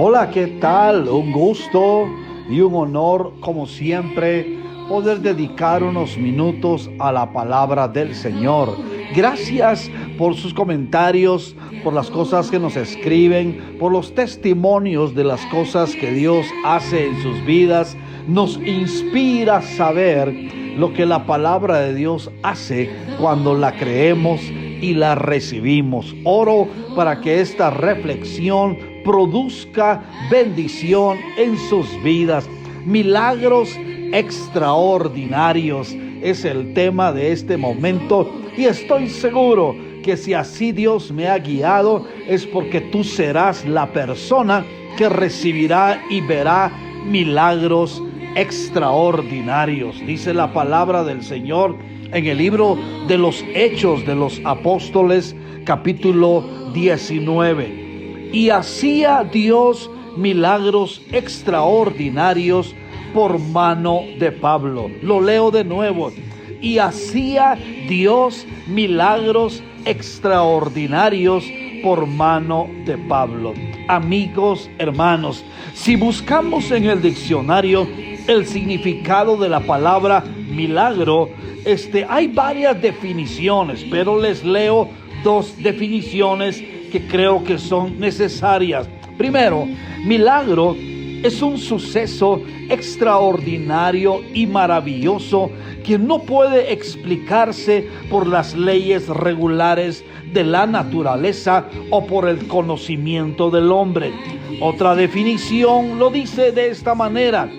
Hola, ¿qué tal? Un gusto y un honor, como siempre, poder dedicar unos minutos a la palabra del Señor. Gracias por sus comentarios, por las cosas que nos escriben, por los testimonios de las cosas que Dios hace en sus vidas. Nos inspira saber lo que la palabra de Dios hace cuando la creemos y la recibimos. Oro para que esta reflexión produzca bendición en sus vidas. Milagros extraordinarios es el tema de este momento, y estoy seguro que si así Dios me ha guiado es porque tú serás la persona que recibirá y verá milagros extraordinarios. Dice la palabra del Señor en el libro de los Hechos de los Apóstoles, capítulo 19. Y hacía Dios milagros extraordinarios por mano de Pablo. Lo leo de nuevo. Y hacía Dios milagros extraordinarios por mano de Pablo. Amigos, hermanos, si buscamos en el diccionario el significado de la palabra milagro, hay varias definiciones, pero les leo dos definiciones que creo que son necesarias. Primero, milagro es un suceso extraordinario y maravilloso que no puede explicarse por las leyes regulares de la naturaleza o por el conocimiento del hombre. Otra definición lo dice de esta manera: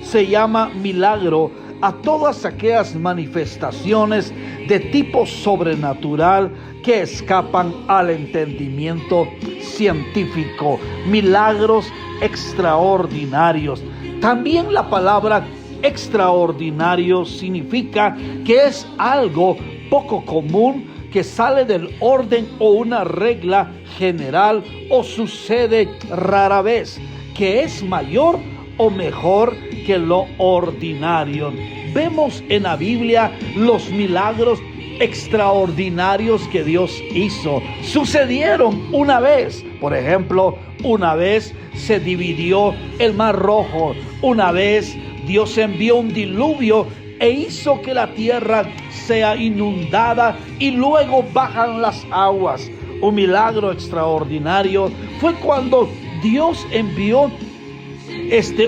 se llama milagro a todas aquellas manifestaciones de tipo sobrenatural que escapan al entendimiento científico. Milagros extraordinarios. También la palabra extraordinario significa que es algo poco común, que sale del orden o una regla general o sucede rara vez, que es mayor o mejor que lo ordinario. Vemos en la Biblia los milagros extraordinarios que Dios hizo. Sucedieron una vez. Por ejemplo, una vez se dividió el Mar Rojo. Una vez Dios envió un diluvio e hizo que la tierra sea inundada y luego bajan las aguas. Un milagro extraordinario fue cuando Dios envió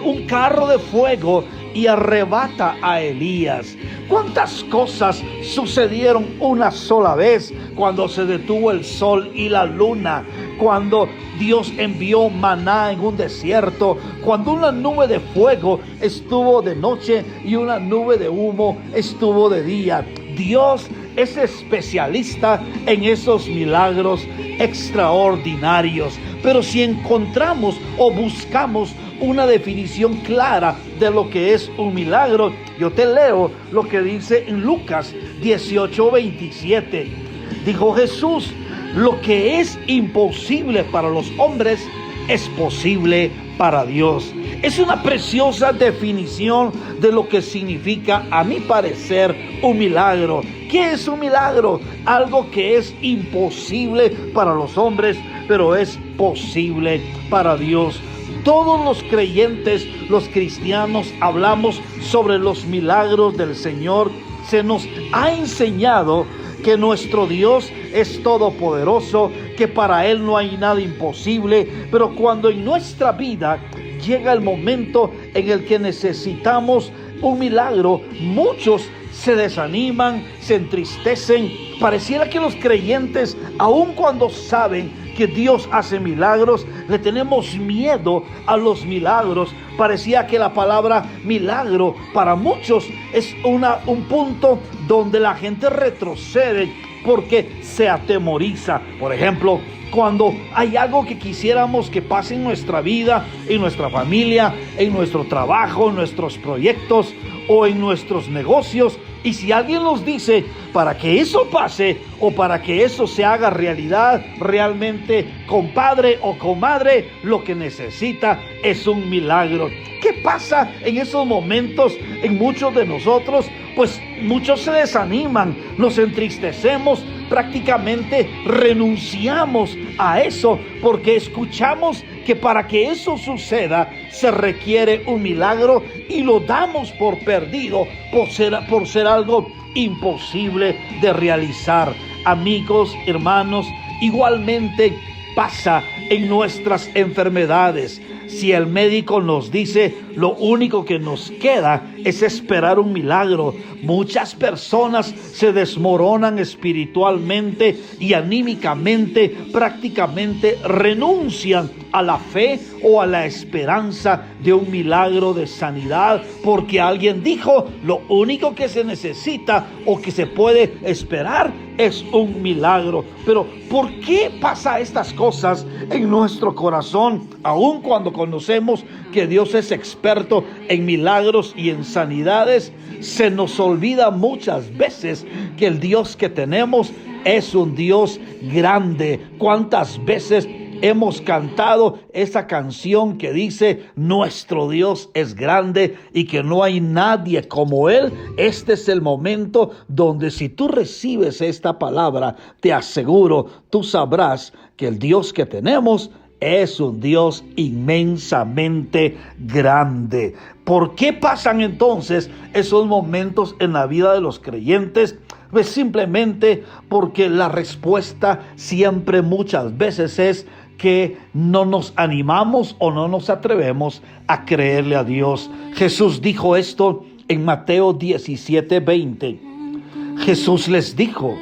un carro de fuego y arrebata a Elías. ¿Cuántas cosas sucedieron una sola vez? Cuando se detuvo el sol y la luna, cuando Dios envió maná en un desierto, cuando una nube de fuego estuvo de noche y una nube de humo estuvo de día. Dios es especialista en esos milagros extraordinarios. Pero si encontramos o buscamos una definición clara de lo que es un milagro, yo te leo lo que dice en Lucas 18:27. Dijo Jesús: lo que es imposible para los hombres es posible para Dios. Es una preciosa definición de lo que significa, a mi parecer, un milagro. ¿Qué es un milagro? Algo que es imposible para los hombres, pero es posible para Dios. Todos los creyentes, los cristianos, hablamos sobre los milagros del Señor. Se nos ha enseñado que nuestro Dios es todopoderoso, que para Él no hay nada imposible. Pero cuando en nuestra vida llega el momento en el que necesitamos un milagro, muchos se desaniman, se entristecen. Pareciera que los creyentes, aun cuando saben que Dios hace milagros, le tenemos miedo a los milagros. Parecía que la palabra milagro para muchos es un punto donde la gente retrocede porque se atemoriza. Por ejemplo, cuando hay algo que quisiéramos que pase en nuestra vida, en nuestra familia, en nuestro trabajo, en nuestros proyectos o en nuestros negocios, y si alguien nos dice para que eso pase o para que eso se haga realidad, realmente, compadre o comadre, lo que necesita es un milagro. ¿Qué pasa en esos momentos en muchos de nosotros? Pues muchos se desaniman, nos entristecemos, prácticamente renunciamos a eso porque escuchamos que para que eso suceda se requiere un milagro y lo damos por perdido por ser algo imposible de realizar. Amigos, hermanos, igualmente pasa en nuestras enfermedades. Si el médico nos dice lo único que nos queda es esperar un milagro, muchas personas se desmoronan espiritualmente y anímicamente, prácticamente renuncian a la fe o a la esperanza de un milagro de sanidad, porque alguien dijo lo único que se necesita o que se puede esperar es un milagro. Pero ¿por qué pasa estas cosas en nuestro corazón? Aun cuando conocemos que Dios es experto en milagros y en sanidades, se nos olvida muchas veces que el Dios que tenemos es un Dios grande. ¿Cuántas veces hemos cantado esa canción que dice: nuestro Dios es grande y que no hay nadie como Él? Este es el momento donde, si tú recibes esta palabra, te aseguro, tú sabrás que el Dios que tenemos es un Dios inmensamente grande. ¿Por qué pasan entonces esos momentos en la vida de los creyentes? Pues simplemente porque la respuesta siempre, muchas veces, es que no nos animamos o no nos atrevemos a creerle a Dios. Jesús dijo esto en Mateo 17:20. Jesús les dijo: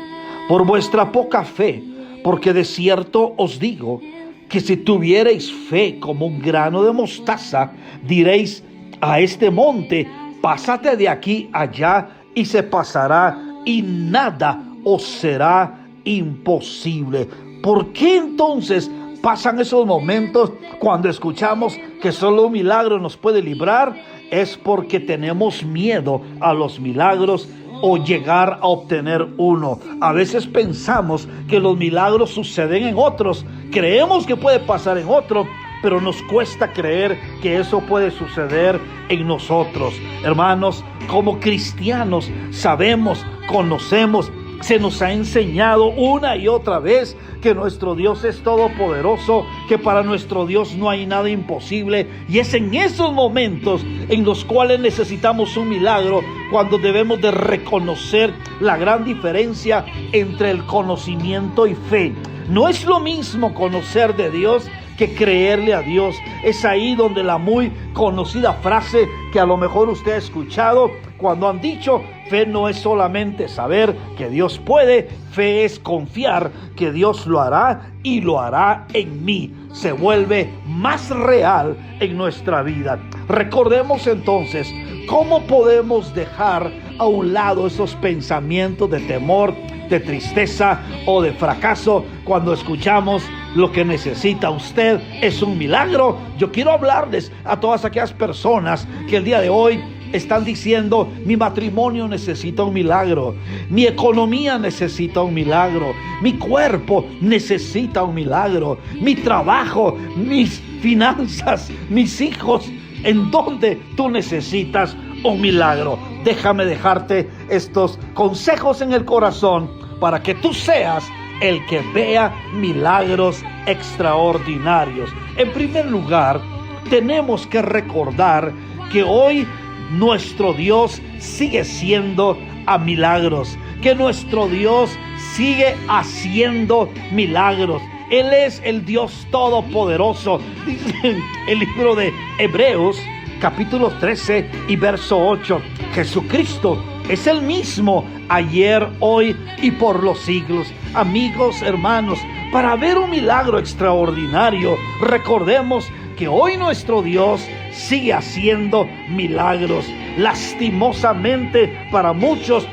por vuestra poca fe, porque de cierto os digo que si tuviereis fe como un grano de mostaza, diréis a este monte: pásate de aquí allá, y se pasará, y nada os será imposible. ¿Por qué entonces pasan esos momentos cuando escuchamos que solo un milagro nos puede librar? Es porque tenemos miedo a los milagros o llegar a obtener uno. A veces pensamos que los milagros suceden en otros, creemos que puede pasar en otro, pero nos cuesta creer que eso puede suceder en nosotros. Hermanos, como cristianos sabemos, conocemos, se nos ha enseñado una y otra vez que nuestro Dios es todopoderoso, que para nuestro Dios no hay nada imposible, y es en esos momentos en los cuales necesitamos un milagro cuando debemos de reconocer la gran diferencia entre el conocimiento y fe. No es lo mismo conocer de Dios que creerle a Dios. Es ahí donde la muy conocida frase que a lo mejor usted ha escuchado, cuando han dicho: fe no es solamente saber que Dios puede, fe es confiar que Dios lo hará y lo hará en mí. Se vuelve más real en nuestra vida. Recordemos entonces cómo podemos dejar a un lado esos pensamientos de temor, de tristeza o de fracaso cuando escuchamos: lo que necesita usted es un milagro. Yo quiero hablarles a todas aquellas personas que el día de hoy están diciendo: mi matrimonio necesita un milagro, mi economía necesita un milagro, mi cuerpo necesita un milagro, mi trabajo, mis finanzas, mis hijos. ¿En dónde tú necesitas un milagro? Déjame dejarte estos consejos en el corazón para que tú seas el que vea milagros extraordinarios. En primer lugar, tenemos que recordar que hoy nuestro Dios sigue siendo a milagros, que nuestro Dios sigue haciendo milagros. Él es el Dios todopoderoso. Dice el libro de Hebreos, capítulo 13 y verso 8, Jesucristo es el mismo ayer, hoy y por los siglos. Amigos, hermanos, para ver un milagro extraordinario, recordemos que hoy nuestro Dios sigue haciendo milagros. Lastimosamente para muchos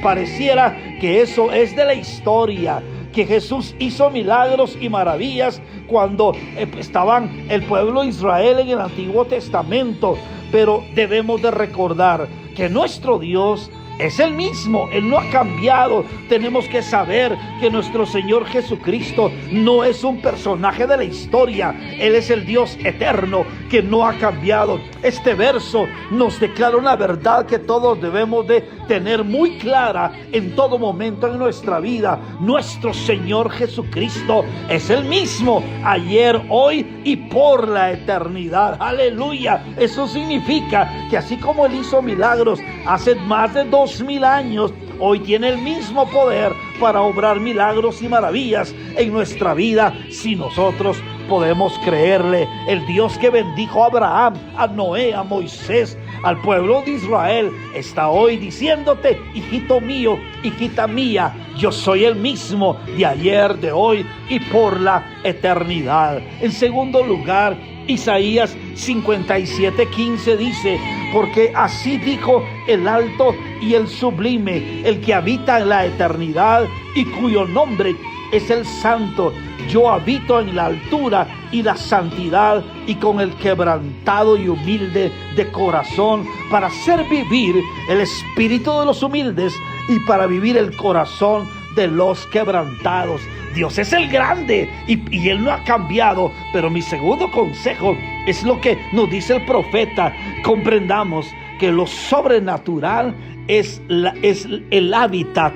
pareciera que eso es de la historia, que Jesús hizo milagros y maravillas cuando estaban el pueblo de Israel en el Antiguo Testamento. Pero debemos de recordar que nuestro Dios es el mismo, Él no ha cambiado. Tenemos que saber que nuestro Señor Jesucristo no es un personaje de la historia. Él es el Dios eterno que no ha cambiado. Este verso nos declara una verdad que todos debemos de tener muy clara en todo momento en nuestra vida. Nuestro Señor Jesucristo es el mismo ayer, hoy y por la eternidad. Aleluya. Eso significa que así como Él hizo milagros hace más de 2000 años, hoy tiene el mismo poder para obrar milagros y maravillas en nuestra vida si nosotros podemos creerle. El Dios que bendijo a Abraham, a Noé, a Moisés, al pueblo de Israel, está hoy diciéndote: hijito mío, hijita mía, yo soy el mismo de ayer, de hoy y por la eternidad. En segundo lugar, Isaías 57:15 dice: porque así dijo el alto y el sublime, el que habita en la eternidad y cuyo nombre es el santo. Yo habito en la altura y la santidad, y con el quebrantado y humilde de corazón, para hacer vivir el espíritu de los humildes y para vivir el corazón de los quebrantados. Dios es el grande y Él no ha cambiado. Pero mi segundo consejo es lo que nos dice el profeta: comprendamos que lo sobrenatural es el hábitat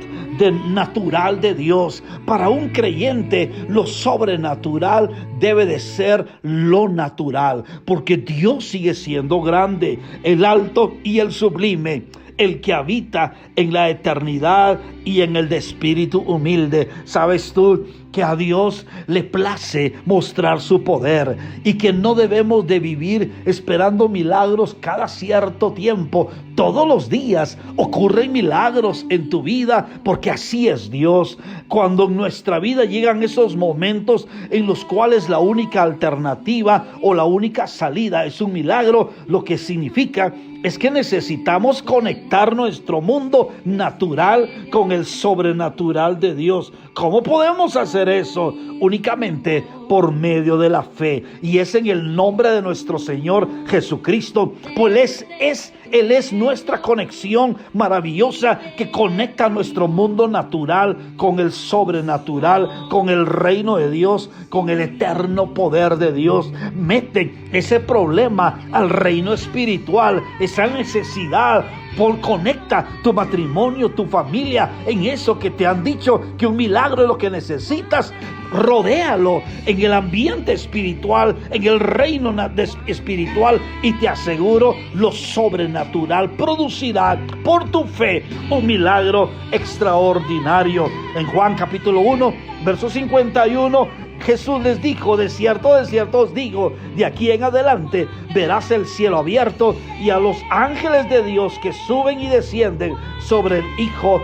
natural de Dios. Para un creyente, lo sobrenatural debe de ser lo natural, porque Dios sigue siendo grande, el alto y el sublime, el que habita en la eternidad y en el de espíritu humilde. ¿Sabes tú que a Dios le place mostrar su poder y que no debemos de vivir esperando milagros cada cierto tiempo? Todos los días ocurren milagros en tu vida, porque así es Dios. Cuando en nuestra vida llegan esos momentos en los cuales la única alternativa o la única salida es un milagro, lo que significa es que necesitamos conectar nuestro mundo natural con el sobrenatural de Dios. ¿Cómo podemos hacer eso? Únicamente por medio de la fe, y es en el nombre de nuestro Señor Jesucristo, pues Él es nuestra conexión maravillosa que conecta nuestro mundo natural con el sobrenatural, con el reino de Dios, con el eterno poder de Dios. Mete ese problema al reino espiritual, esa necesidad. Conecta tu matrimonio, tu familia en eso que te han dicho que un milagro es lo que necesitas. Rodéalo en el ambiente espiritual, en el reino espiritual, y te aseguro, lo sobrenatural producirá por tu fe un milagro extraordinario. En Juan capítulo 1, verso 51, Jesús les dijo: de cierto os digo, de aquí en adelante verás el cielo abierto y a los ángeles de Dios que suben y descienden sobre el Hijo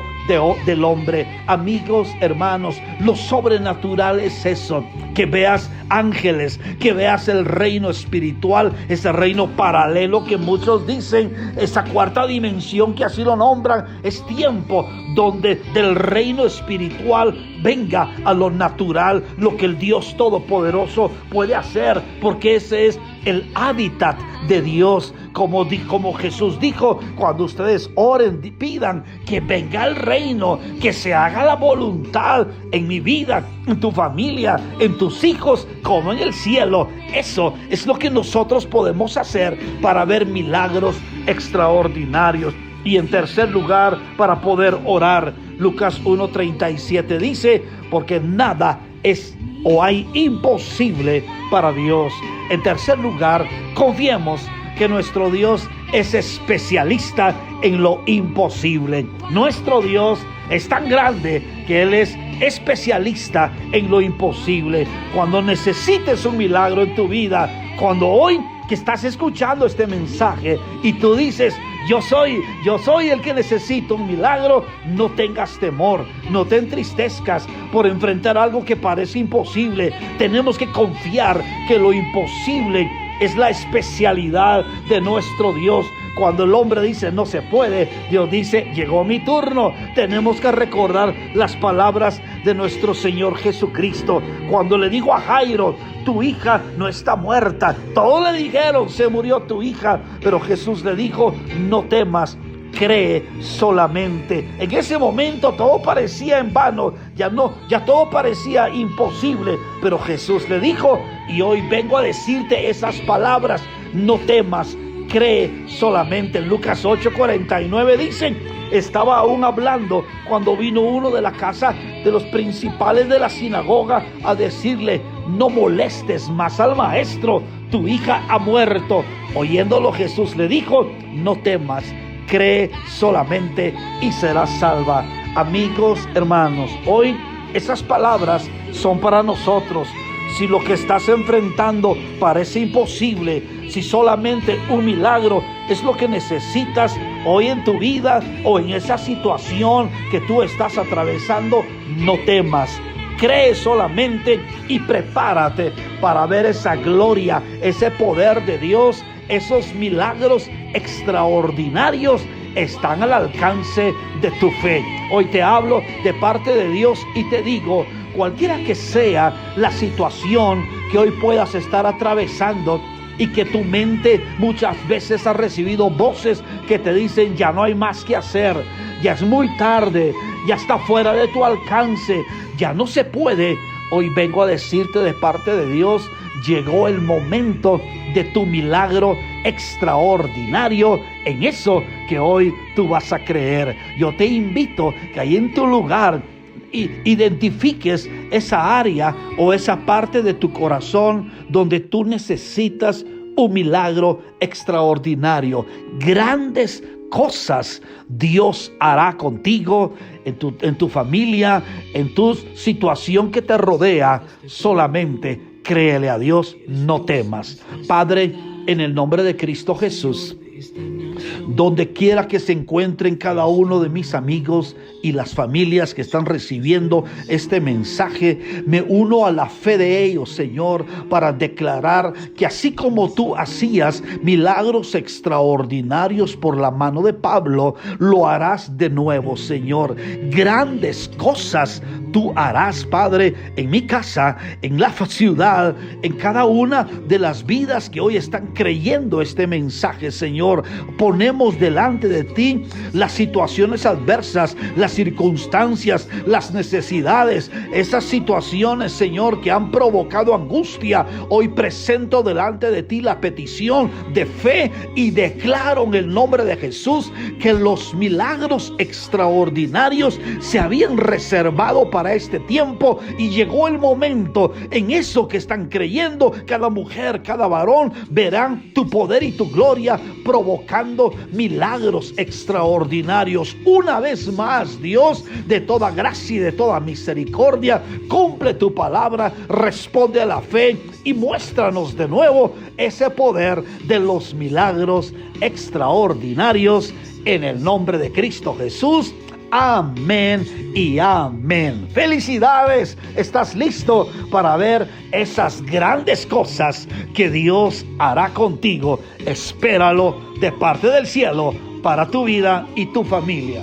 del Hombre. Amigos, hermanos, lo sobrenatural es eso: que veas ángeles, que veas el reino espiritual, ese reino paralelo que muchos dicen, esa cuarta dimensión que así lo nombran. Es tiempo donde del reino espiritual venga a lo natural lo que el Dios Todopoderoso puede hacer, porque ese es el hábitat de Dios. Como Jesús dijo: cuando ustedes oren, pidan que venga el reino, que se haga la voluntad en mi vida, en tu familia, en tus hijos, como en el cielo. Eso es lo que nosotros podemos hacer para ver milagros extraordinarios. Y en tercer lugar, para poder orar, Lucas 1:37 dice: porque nada es o hay imposible para Dios. En tercer lugar, confiemos que nuestro Dios es especialista en lo imposible. Nuestro Dios es tan grande que Él es especialista en lo imposible. Cuando necesites un milagro en tu vida, cuando hoy que estás escuchando este mensaje y tú dices: yo soy el que necesito un milagro, no tengas temor, no te entristezcas por enfrentar algo que parece imposible. Tenemos que confiar que lo imposible es la especialidad de nuestro Dios. Cuando el hombre dice no se puede, Dios dice: llegó mi turno. Tenemos que recordar las palabras de nuestro Señor Jesucristo cuando le dijo a Jairo: tu hija no está muerta. Todos le dijeron: se murió tu hija. Pero Jesús le dijo: no temas, cree solamente. En ese momento todo parecía en vano, ya todo parecía imposible, pero Jesús le dijo: y hoy vengo a decirte esas palabras: no temas, cree solamente. En Lucas 8:49 dicen: estaba aún hablando cuando vino uno de la casa de los principales de la sinagoga a decirle: no molestes más al maestro, tu hija ha muerto. Oyéndolo, Jesús le dijo: no temas, cree solamente y serás salva. Amigos, hermanos, hoy esas palabras son para nosotros. Si lo que estás enfrentando parece imposible, si solamente un milagro es lo que necesitas hoy en tu vida o en esa situación que tú estás atravesando, no temas. Cree solamente y prepárate para ver esa gloria, ese poder de Dios. Esos milagros extraordinarios están al alcance de tu fe. Hoy te hablo de parte de Dios y te digo: cualquiera que sea la situación que hoy puedas estar atravesando y que tu mente muchas veces ha recibido voces que te dicen: ya no hay más que hacer, ya es muy tarde, ya está fuera de tu alcance, ya no se puede. Hoy vengo a decirte de parte de Dios: llegó el momento de tu milagro extraordinario en eso que hoy tú vas a creer. Yo te invito que ahí en tu lugar identifiques esa área o esa parte de tu corazón donde tú necesitas un milagro extraordinario. Grandes cosas Dios hará contigo, en tu familia, en tu situación que te rodea. Solamente créele a Dios, no temas. Padre, en el nombre de Cristo Jesús, donde quiera que se encuentren cada uno de mis amigos y las familias que están recibiendo este mensaje, me uno a la fe de ellos, Señor, para declarar que así como tú hacías milagros extraordinarios por la mano de Pablo, lo harás de nuevo, Señor. Grandes cosas tú harás, Padre, en mi casa, en la ciudad, en cada una de las vidas que hoy están creyendo este mensaje, Señor. Ponemos delante de ti las situaciones adversas, las circunstancias, las necesidades, esas situaciones, Señor, que han provocado angustia. Hoy presento delante de ti la petición de fe y declaro en el nombre de Jesús que los milagros extraordinarios se habían reservado para este tiempo y llegó el momento. En eso que están creyendo, cada mujer, cada varón verán tu poder y tu gloria provocando milagros extraordinarios. Una vez más, Dios de toda gracia y de toda misericordia, cumple tu palabra, responde a la fe y muéstranos de nuevo ese poder de los milagros extraordinarios en el nombre de Cristo Jesús. Amén y amén. Felicidades, estás listo para ver esas grandes cosas que Dios hará contigo. Espéralo de parte del cielo para tu vida y tu familia.